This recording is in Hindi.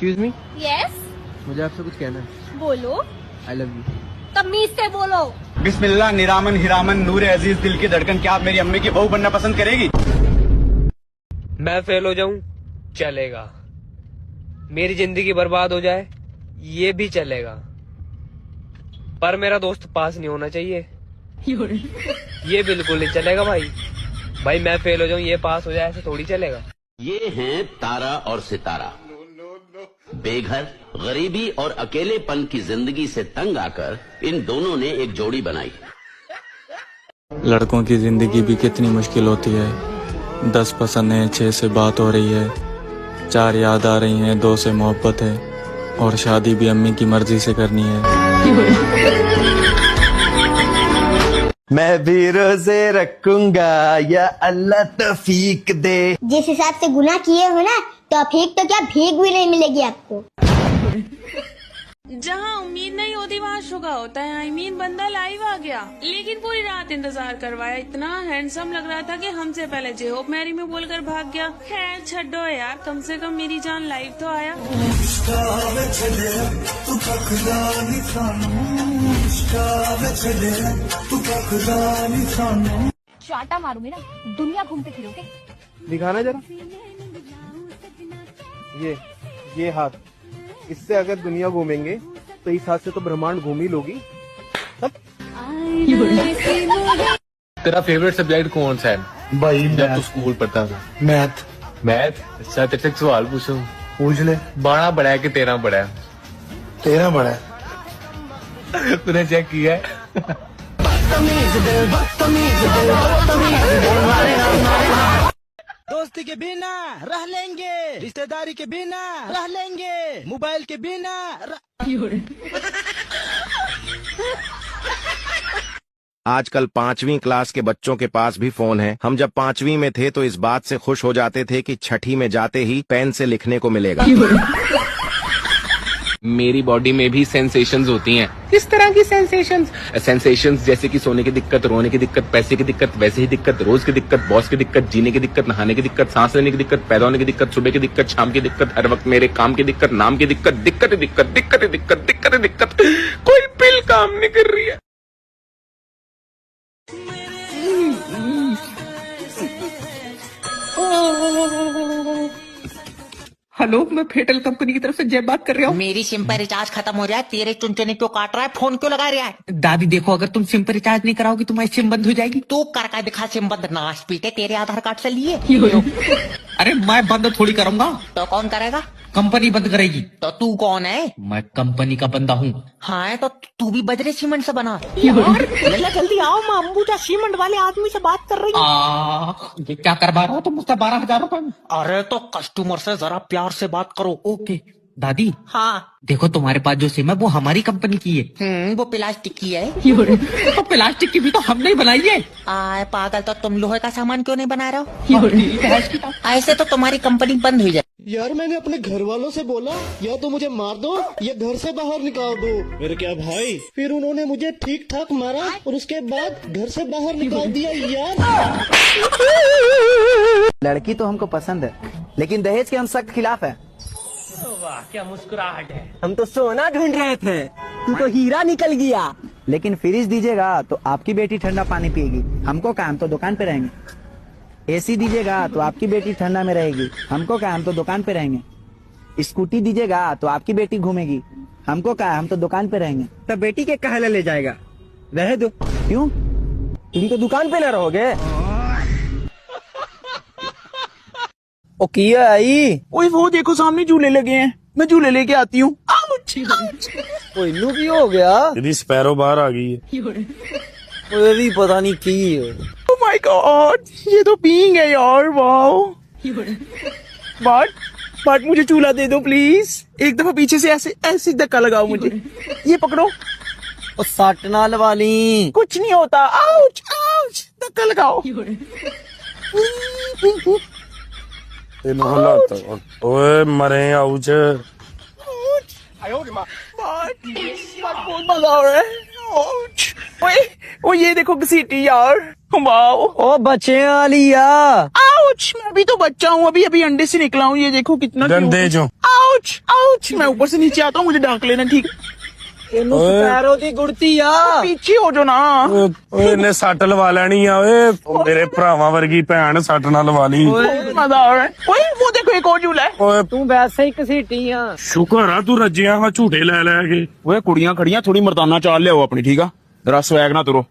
Excuse me. यस। मुझे आपसे कुछ कहना है। बोलो। I love you. तमीज से बोलो। बिस्मिल्लाह निरामन हिरामन नूर अजीज दिल की धड़कन, क्या आप मेरी अम्मी की बहू बनना पसंद करेगी? मैं फेल हो जाऊं चलेगा, मेरी जिंदगी बर्बाद हो जाए ये भी चलेगा, पर मेरा दोस्त पास नहीं होना चाहिए ये बिल्कुल नहीं चलेगा भाई मैं फेल हो जाऊं ये पास हो जाए ऐसे थोड़ी चलेगा। ये हैं तारा और सितारा, बेघर गरीबी और अकेलेपन की जिंदगी से तंग आकर इन दोनों ने एक जोड़ी बनाई। लड़कों की जिंदगी भी कितनी मुश्किल होती है। 10 पसंद है, 6 से बात हो रही है, 4 याद आ रही हैं, 2 से मोहब्बत है और शादी भी अम्मी की मर्जी से करनी है। मैं भी रोजे रखूंगा या अल्लाह तौफीक दे। जिस हिसाब से गुनाह किए हो ना, तौफीक तो क्या भीख भी नहीं मिलेगी आपको। जहाँ उम्मीद नहीं होती वहाँ शुगा होता है। आई मीन बंदा लाइव आ गया, लेकिन पूरी रात इंतजार करवाया। इतना हैंडसम लग रहा था कि हमसे पहले जे होप मैरी में बोलकर भाग गया। खैर छड्डो यार, कम से कम मेरी जान लाइव तो आया। चाटा मारू मेरा, दुनिया घूमते फिरोगे। दिखाना जरा ये हाथ, इससे अगर दुनिया घूमेंगे तो इस हाथ से तो ब्रह्मांड घूम ही लोगी। तेरा फेवरेट सब्जेक्ट कौन सा है भाई जब तू स्कूल पढ़ता था? मैथ। मैथ? अच्छा तेरे से एक सवाल पूछूं? पूछ ले। 12 बड़ा है कि 13 बड़ा है? 13 बड़ा है। तूने चेक किया है? दोस्ती के बिना रह लेंगे, रिश्तेदारी के बिना रह लेंगे, मोबाइल के बिना आजकल 5वीं क्लास के बच्चों के पास भी फोन है। हम जब 5वीं में थे तो इस बात से खुश हो जाते थे कि छठी में जाते ही पेन से लिखने को मिलेगा। मेरी बॉडी में भी सेंसेशंस होती हैं। किस तरह की सेंसेशंस? सेंसेशंस जैसे कि सोने की दिक्कत, रोने की दिक्कत, पैसे की दिक्कत, वैसे ही दिक्कत, रोज की दिक्कत, बॉस की दिक्कत, जीने की दिक्कत, नहाने की दिक्कत, सांस लेने की दिक्कत, पैदा होने की दिक्कत, सुबह की दिक्कत, शाम की दिक्कत, हर वक्त मेरे काम की दिक्कत, नाम की दिक्कत, दिक्कत दिक्कत दिक्कत दिक्कत दिक्कत दिक्कत, कोई पिल काम नहीं कर रही है। हेलो, मैं फेटल कंपनी की तरफ से जय बात कर रहा हूँ। मेरी सिम पर रिचार्ज खत्म हो रहा है, तेरे चुनचुनी क्यों काट रहा है? फोन क्यों लगा रहा है? दादी देखो, अगर तुम सिम पर रिचार्ज नहीं कराओगी तुम्हारी सिम बंद हो जाएगी। तू कर दिखा सिम बंद, नाश पीटे तेरे आधार कार्ड से लिए। अरे मैं बंद थोड़ी करूंगा। तो कौन करेगा? कंपनी बंद करेगी। तो तू कौन है? मैं कंपनी का बंदा हूँ। हाँ, तो तू भी बजरे सीमेंट से बना। यार जल्दी आओ, मैं अंबुजा सीमेंट वाले आदमी से बात कर रही हूँ। ये क्या करवा रहा हो तुम मुझसे 12,000 रुपए में? अरे तो कस्टमर से जरा प्यार से बात करो। ओके दादी। हाँ देखो, तुम्हारे पास जो सिम है वो हमारी कंपनी की है। वो प्लास्टिक की है। तो प्लास्टिक की भी तो हमने ही बनाई है। आए पागल, तो तुम लोहे का सामान क्यों नहीं बना रहे हो? ऐसे तो तुम्हारी कंपनी बंद हो जाए। यार मैंने अपने घर वालों से बोला या तो मुझे मार दो या घर से बाहर निकाल दो। मेरे क्या भाई, फिर उन्होंने मुझे ठीक ठाक मारा और उसके बाद घर से बाहर निकाल दिया। यार लड़की तो हमको पसंद है, लेकिन दहेज के हम सख्त खिलाफ है। वाह क्या मुस्कुराहट है। हम तो सोना ढूंढ रहे थे, तू तो हीरा निकल गया। लेकिन फ्रिज दीजिएगा तो आपकी बेटी ठंडा पानी पिएगी, हमको काम तो दुकान पे रहेंगे। एसी दीजिएगा तो आपकी बेटी ठंडा में रहेगी, हमको क्या, हम तो दुकान पे रहेंगे। स्कूटी दीजिएगा तो आपकी बेटी घूमेगी, हमको क्या, हम तो दुकान पे रहेंगे। तब बेटी के कहला ले जाएगा, रह दो। क्यों, तुम तो दुकान पे ना रहोगे? ओ किया आई, ओए वो देखो सामने झूले लगे हैं, मैं झूले लेके आती हूँ। इन्नू की हो गया, यदि स्पैरो बाहर आ गई है। मुझे भी पता नहीं की। ओह माय गॉड, ये तो पींग है यार। वाओ, बट मुझे चूल्हा दे दो प्लीज। एक दफा पीछे से ऐसे ऐसे धक्का लगाओ मुझे। ये पकड़ो। और सटनाल वाली कुछ नहीं होता। आउच आउच, धक्का लगाओ। ओए मरे आउच। बहुत मजा आ रहा है। ओए ये देखो घसीटी यार। वाओ, ओ बच्चे वाली यार। आउच, मैं भी तो बच्चा हूँ, अभी अभी अंडे से निकला हूँ। ये देखो कितना गंदे जो। आउच। आउच आउच, मैं ऊपर से नीचे आता हूँ, मुझे ढांक लेना, ठीक? पैरों की गुड़ती आ पीछे हो जो ना। ਓਏ ਇਹਨੇ ਸੱਟ ਲਵਾ ਲੈਣੀ ਆ ਓਏ ਮੇਰੇ ਭਰਾਵਾਂ ਵਰਗੀ ਭੈਣ ਸੱਟ ਨਾ ਲਵਾ ਲਈ बहुत मजा आ रहा है। ओए वो देखो एक और झूला है। ਓਏ तू वैसे ही घसीटी आ ਸ਼ੁਕਰ ਆ ਤੂੰ ਰੱਜਿਆ ਵਾ ਝੂਟੇ ਲੈ ਲੈ ਕੇ ਓਏ ਕੁੜੀਆਂ ਖੜੀਆਂ, ਥੋੜੀ ਮਰਦਾਨਾ ਚਾਲ ਲਿਆਓ ਆਪਣੀ, ਠੀਕ ਆ? ਜਰਾ ਸਵੈਗ ਨਾ ਤੁਰੋ।